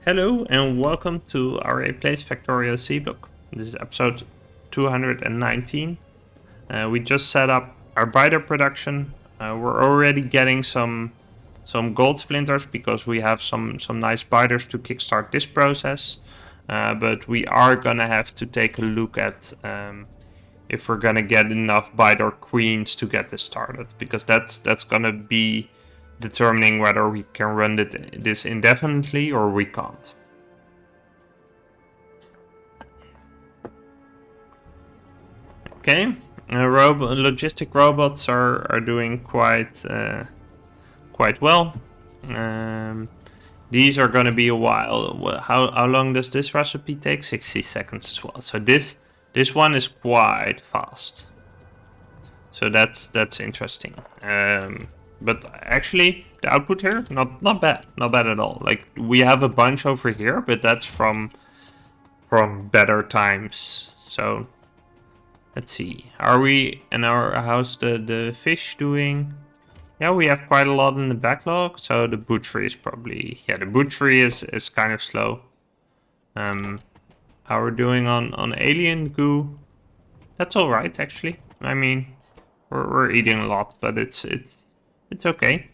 Hello and welcome to Aurei Plays Factorio Seablock. This is episode 219. We just set up our biter production. We're already getting some gold splinters because we have some nice biters to kickstart this process. But we are gonna have to take a look at if we're gonna get enough biter queens to get this started, because that's gonna be determining whether we can run this indefinitely or we can't. Okay, logistic robots are doing quite well. These are gonna be a while. How long does this recipe take? 60 seconds as well. So this one is quite fast. So that's interesting. But actually, the output here, not bad at all. Like, we have a bunch over here, but that's from better times. So let's see. Are we in how's the fish doing? Yeah, we have quite a lot in the backlog. So the butchery is probably, the butchery is kind of slow. How we're doing on alien goo? That's all right, actually. I mean, we're eating a lot, but it's okay.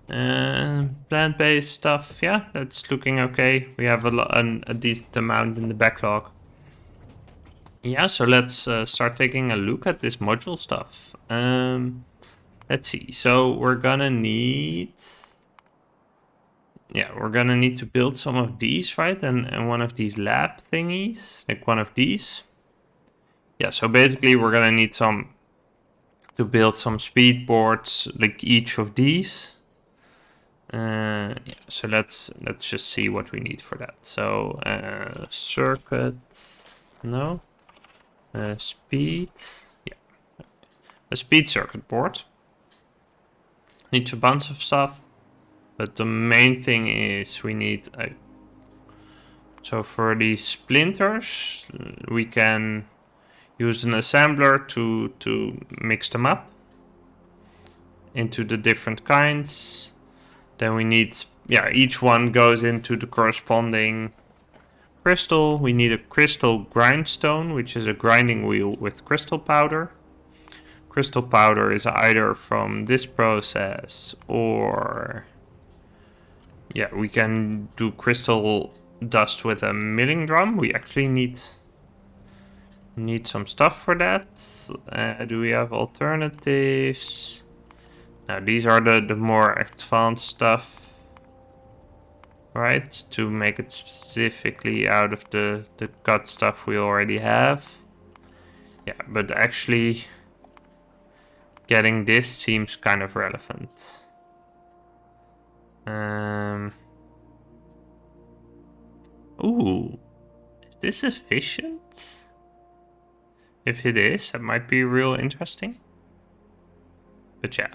Plant-based stuff, yeah, that's looking okay. We have a decent amount in the backlog. Yeah, so let's start taking a look at this module stuff. Let's see. So we're gonna need, to build some of these, right? And one of these lab thingies, like one of these. Yeah, so basically we're gonna need to build some speed boards, like each of these. Yeah, so let's just see what we need for that. So circuit, no, speed, yeah, a speed circuit board. Needs a bunch of stuff, but the main thing is we need a. So for these splinters, we can use an assembler to mix them up into the different kinds. Then we need, each one goes into the corresponding crystal. We need a crystal grindstone, which is a grinding wheel with crystal powder. Crystal powder is either from this process or, we can do crystal dust with a milling drum. We actually need some stuff for that. Do we have alternatives? Now these are the more advanced stuff, right? To make it specifically out of the cut stuff we already have. Yeah, but actually getting this seems kind of relevant. Ooh, is this efficient? If it is, that might be real interesting. But yeah,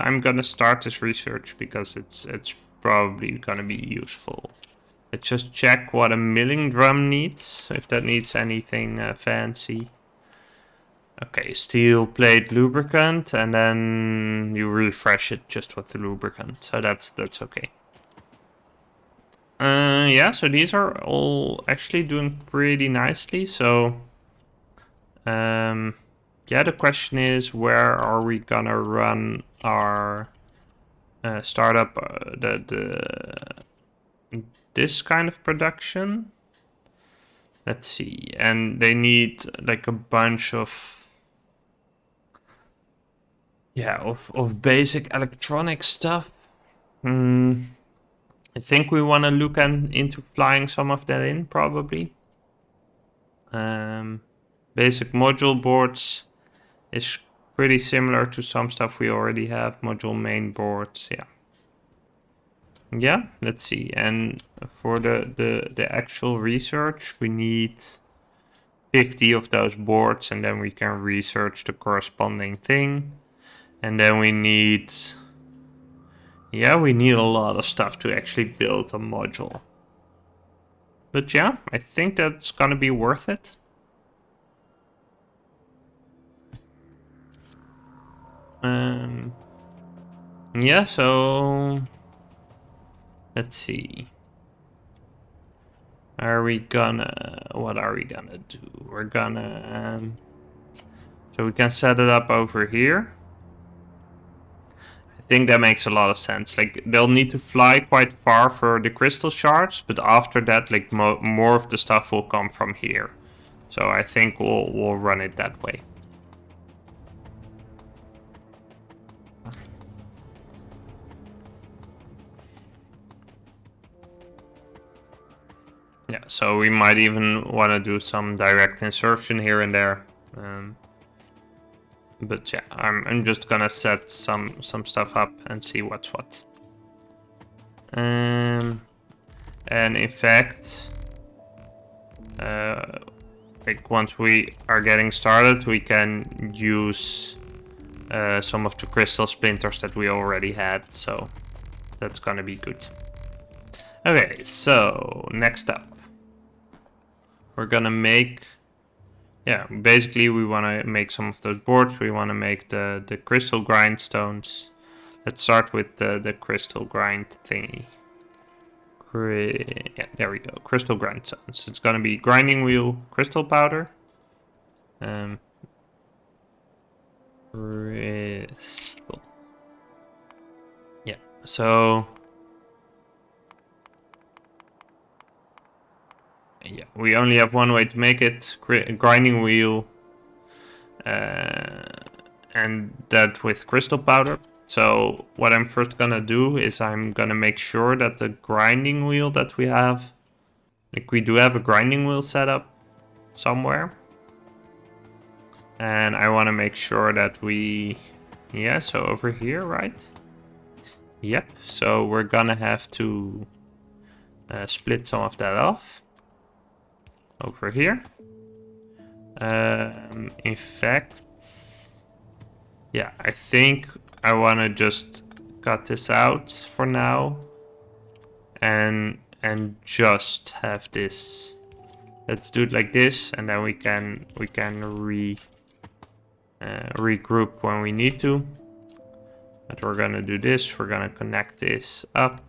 I'm gonna start this research because it's probably gonna be useful. Let's just check what a milling drum needs, if that needs anything fancy. Okay, steel plate lubricant, and then you refresh it just with the lubricant. So that's okay. Yeah, so these are all actually doing pretty nicely. So, the question is, where are we gonna run our startup this kind of production? Let's see, and they need like a bunch of of basic electronic stuff. I think we want to look into flying some of that in, probably. Basic module boards is pretty similar to some stuff we already have. Module main boards, yeah, let's see. And for the actual research, we need 50 of those boards, and then we can research the corresponding thing. And then we need, we need a lot of stuff to actually build a module. But yeah, I think that's gonna be worth it. Yeah, so let's see. Are we gonna... What are we gonna do? We're gonna... so we can set it up over here. I think that makes a lot of sense. Like, they'll need to fly quite far for the crystal shards, but after that, like, more of the stuff will come from here. So I think we'll run it that way. Yeah, so we might even want to do some direct insertion here and there. But yeah, I'm just gonna set some stuff up and see what's what. And in fact, like once we are getting started, we can use some of the crystal splinters that we already had. So that's gonna be good. Okay, so next up, we're gonna make. Yeah, basically we want to make some of those boards. We want to make the crystal grindstones. Let's start with the crystal grind thingy. Yeah, there we go. Crystal grindstones. It's gonna be grinding wheel, crystal powder. Crystal. Yeah, so... yeah, we only have one way to make it. Grinding wheel. And that with crystal powder. So what I'm first gonna do is I'm gonna make sure that the grinding wheel that we have, like we do have a grinding wheel set up somewhere. And I want to make sure that we, yeah, so over here, right? Yep, so we're gonna have to split some of that off over here. In fact, yeah, I think I want to just cut this out for now and just have this. Let's do it like this, and then we can regroup when we need to. But we're gonna do this. We're gonna connect this up.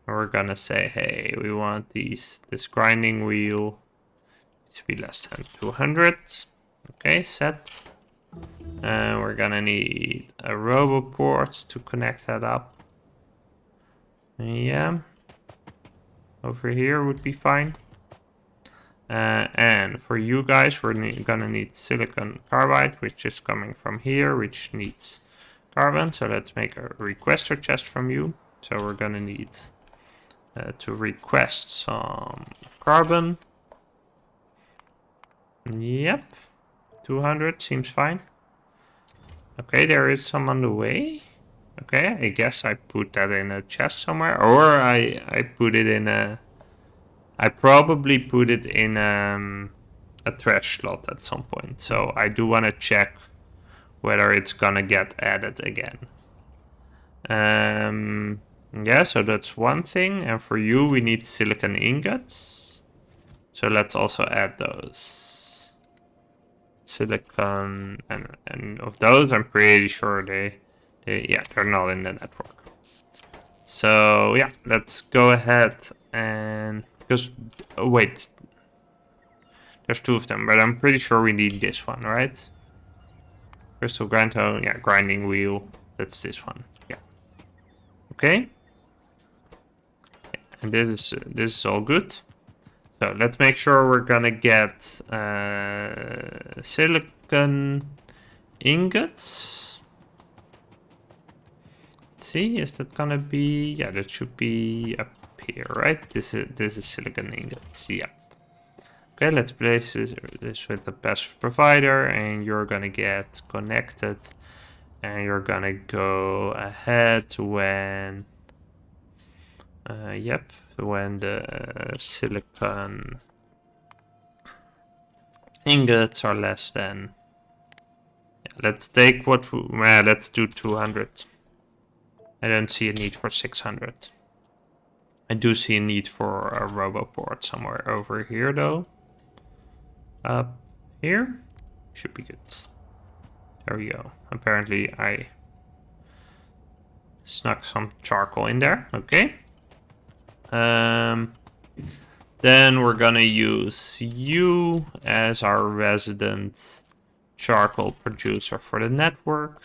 And we're gonna say, hey, we want this grinding wheel to be less than 200. Okay, set. And we're gonna need a roboport to connect that up. Yeah. Over here would be fine. And for you guys, we're gonna need silicon carbide, which is coming from here, which needs carbon. So let's make a requester chest from you. So we're gonna need to request some carbon. Yep, 200 seems fine. Okay, there is some on the way. Okay, I guess I put that in a chest somewhere, or I put it in a. I probably put it in a trash slot at some point. So I do want to check whether it's gonna get added again. Yeah, so that's one thing. And for you, we need silicon ingots. So let's also add those. Silicon, and of those, I'm pretty sure they're not in the network. So yeah, let's go ahead and, because, oh, wait, there's two of them, but I'm pretty sure we need this one, right? Crystal grindstone, yeah, grinding wheel, that's this one, yeah. Okay. And this is all good. So let's make sure we're gonna get silicon ingots. Let's see, is that gonna be? Yeah, that should be up here, right? This is silicon ingots. Yeah. Okay, let's place this with the best provider, and you're gonna get connected, and you're gonna go ahead when. Yep, when the silicon ingots are less than. Yeah, let's take what. Let's do 200. I don't see a need for 600. I do see a need for a roboport somewhere over here, though. Up here should be good. There we go. Apparently, I snuck some charcoal in there. Okay. Then we're gonna use you as our resident charcoal producer for the network.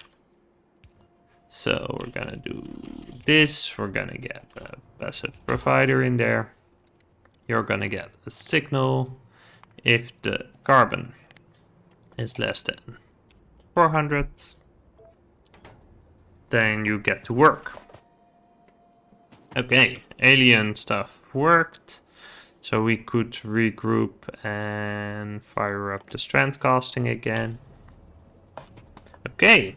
So we're gonna do this. We're gonna get a passive provider in there. You're gonna get a signal if the carbon is less than 400. Then you get to work. Okay, alien stuff worked. So we could regroup and fire up the strand casting again. Okay.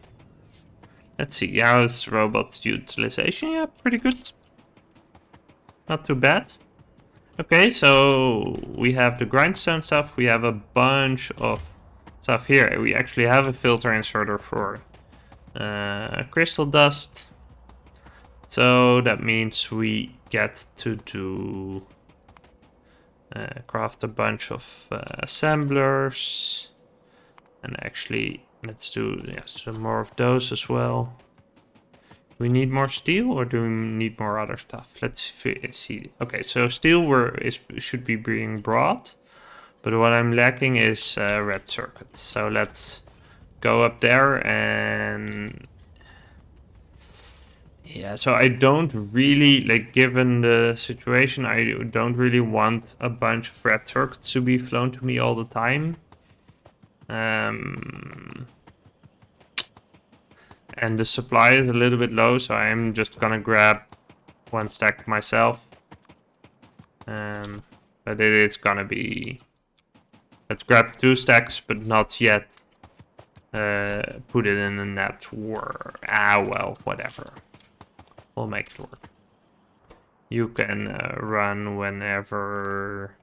Let's see, how's robot utilization? Yeah, pretty good. Not too bad. Okay, so we have the grindstone stuff. We have a bunch of stuff here. We actually have a filter inserter for crystal dust. So that means we get to do craft a bunch of assemblers. And actually, let's do some more of those as well. Do we need more steel or do we need more other stuff? Let's see. Okay, so steel should be being brought. But what I'm lacking is red circuits. So let's go up there and... Yeah, so I don't really, like, given the situation, I don't really want a bunch of red circuits to be flown to me all the time. And the supply is a little bit low, so I'm just gonna grab one stack myself. But it is gonna be... Let's grab 2 stacks, but not yet put it in the network. Well, whatever. We'll make it work. You can run whenever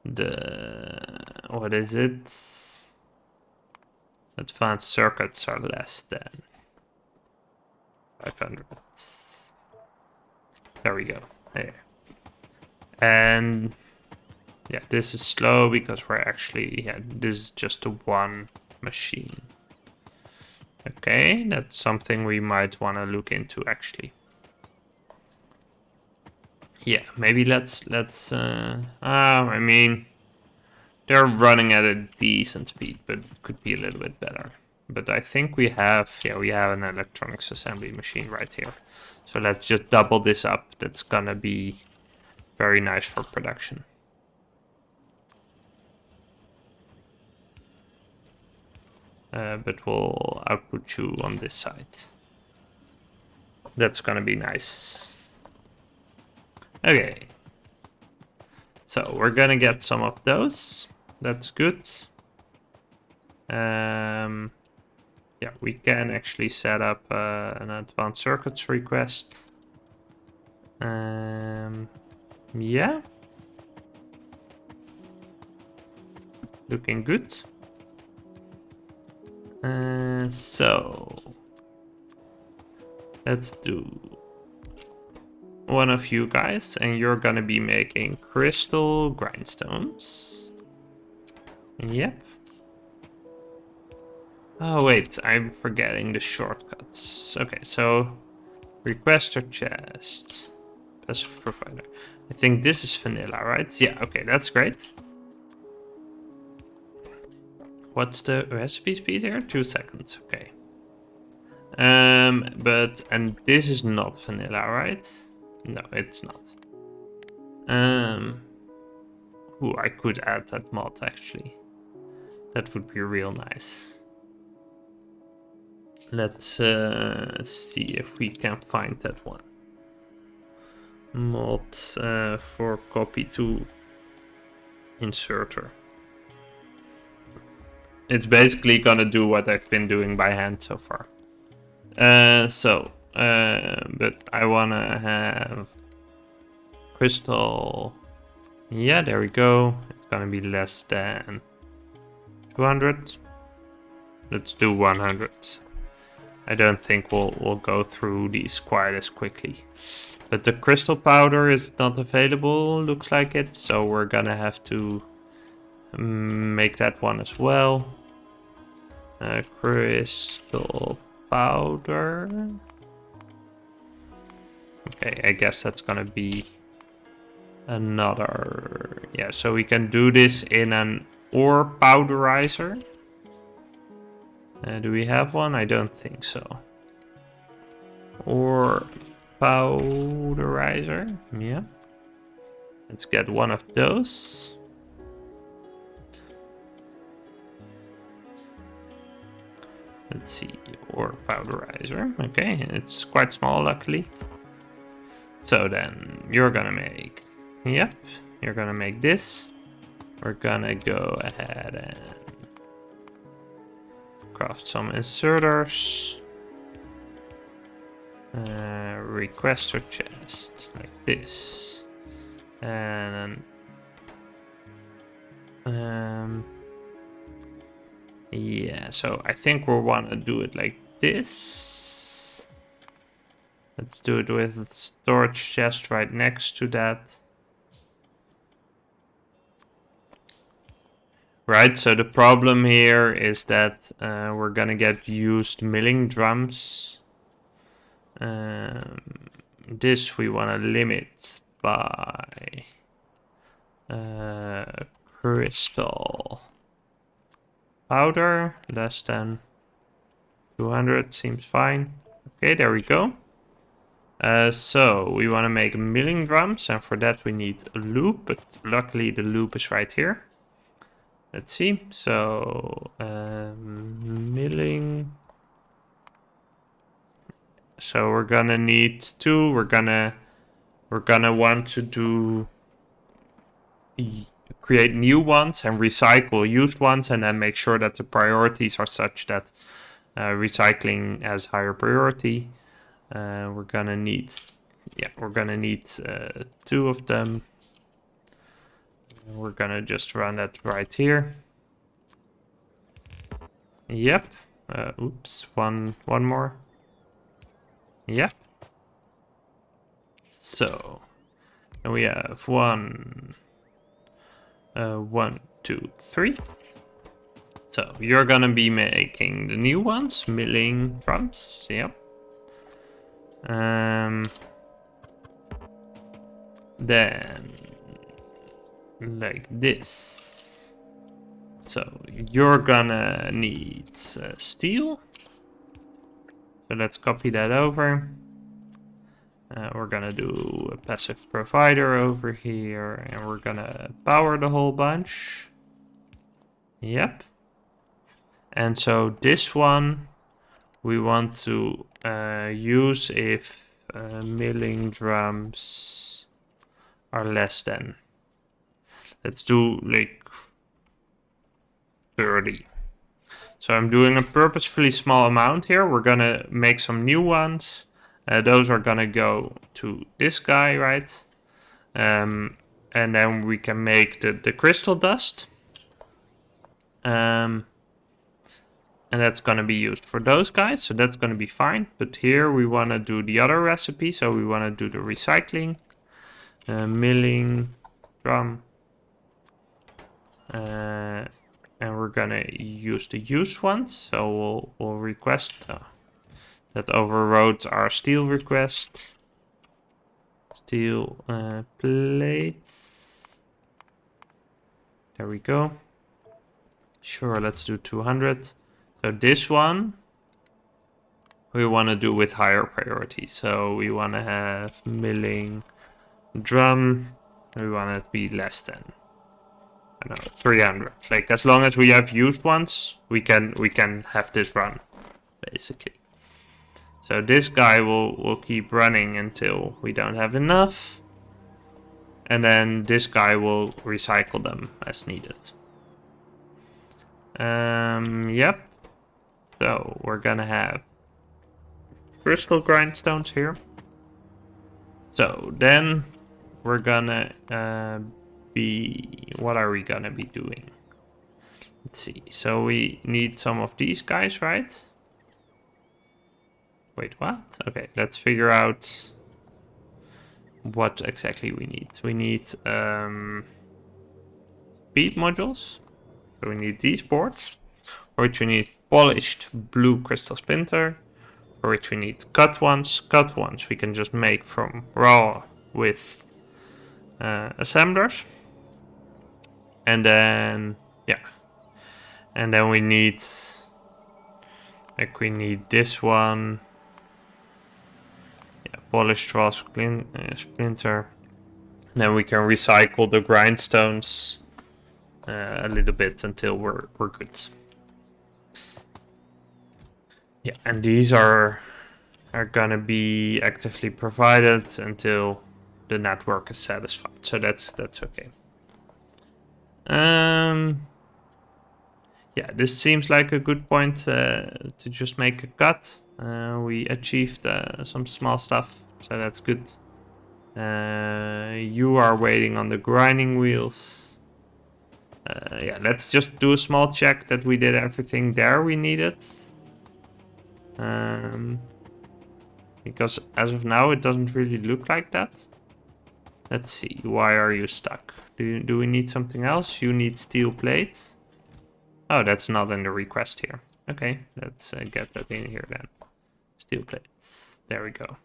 the... What is it? Advanced circuits are less than 500. There we go. There. And yeah, this is slow because we're actually... Yeah, this is just a one machine. Okay, that's something we might want to look into actually. Yeah, maybe let's I mean, they're running at a decent speed, but it could be a little bit better. But I think we have an electronics assembly machine right here. So let's just double this up. That's gonna be very nice for production. But we'll output you on this side. That's gonna be nice. Okay. So we're gonna get some of those. That's good. Yeah, we can actually set up an advanced circuits request. Yeah. Looking good. So let's do one of you guys, and you're gonna be making crystal grindstones. Yep. Oh wait, I'm forgetting the shortcuts. Okay, so requester chest, passive provider. I think this is vanilla, right? Yeah, okay, that's great. What's the recipe speed here? 2 seconds, okay. And this is not vanilla, right? No, it's not. Ooh, I could add that mod actually. That would be real nice. Let's see if we can find that one. Mod for copy to inserter. It's basically gonna do what I've been doing by hand so far. But I wanna have crystal. Yeah, there we go. It's gonna be less than 200. Let's do 100. I don't think we'll go through these quite as quickly. But the crystal powder is not available, looks like it. So we're gonna have to make that one as well. Crystal powder. Okay, I guess that's gonna be another. Yeah, so we can do this in an ore powderizer. Do we have one? I don't think so. Ore powderizer. Yeah. Let's get one of those. Let's see, ore powderizer. Okay, it's quite small, luckily. So then you're gonna make, yep, you're gonna make this. We're gonna go ahead and craft some inserters. Requester chest like this. And then, yeah, so I think we'll want to do it like this. Let's do it with a storage chest right next to that. Right, so the problem here is that we're gonna get used milling drums. This we want to limit by crystal powder, less than 200 seems fine. Okay, there we go. So we want to make milling drums, and for that we need a loop, but luckily the loop is right here. Let's see. So milling. So we're gonna need two. We're gonna want to do create new ones and recycle used ones, and then make sure that the priorities are such that recycling has higher priority. We're gonna need, yeah, two of them. We're gonna just run that right here. Yep. Oops. One more. Yep. So, and we have 1, 2, 3. So you're gonna be making the new ones, milling drums. Yep. Then like this. So you're gonna need steel. So let's copy that over. We're gonna do a passive provider over here, and we're gonna power the whole bunch. Yep. And so this one we want to use if milling drums are less than. Let's do like 30. So I'm doing a purposefully small amount here. We're gonna make some new ones. Those are gonna go to this guy, right? And then we can make the crystal dust. And that's gonna be used for those guys, so that's gonna be fine. But here we wanna do the other recipe, so we wanna do the recycling. Milling, drum. And we're gonna use the used ones, so we'll request that overrode our steel request. Steel plates. There we go. Sure, let's do 200. So this one we want to do with higher priority. So we want to have milling drum. We want it to be less than, I don't know, 300. Like as long as we have used ones, we can have this run, basically. So this guy will keep running until we don't have enough. And then this guy will recycle them as needed. Yep. So we're gonna have crystal grindstones here. So then we're gonna what are we gonna be doing? Let's see. So we need some of these guys, right? Wait, what? Okay, let's figure out what exactly we need. We need speed modules. So we need these boards, for which we need polished blue crystal splinter, for which we need cut ones. Cut ones we can just make from raw with assemblers. And then, yeah. And then we need this one. Yeah, polished straw splinter. Then we can recycle the grindstones a little bit until we're good. Yeah, and these are gonna be actively provided until the network is satisfied. So that's okay. Yeah, this seems like a good point to just make a cut. We achieved some small stuff, so that's good. You are waiting on the grinding wheels. Yeah, let's just do a small check that we did everything there we needed. Because as of now, it doesn't really look like that. Let's see, why are you stuck? Do we need something else? You need steel plates. Oh, that's not in the request here. Okay, let's get that in here then. Steel plates. There we go.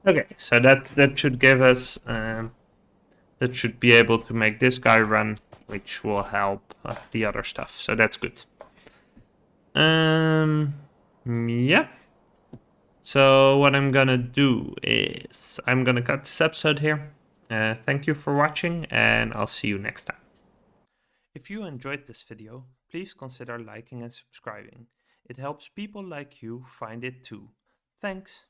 Okay, so that should give us that should be able to make this guy run, which will help the other stuff. So that's good. Yeah. So what I'm gonna do is I'm gonna cut this episode here. Thank you for watching, and I'll see you next time. If you enjoyed this video, please consider liking and subscribing. It helps people like you find it too. Thanks.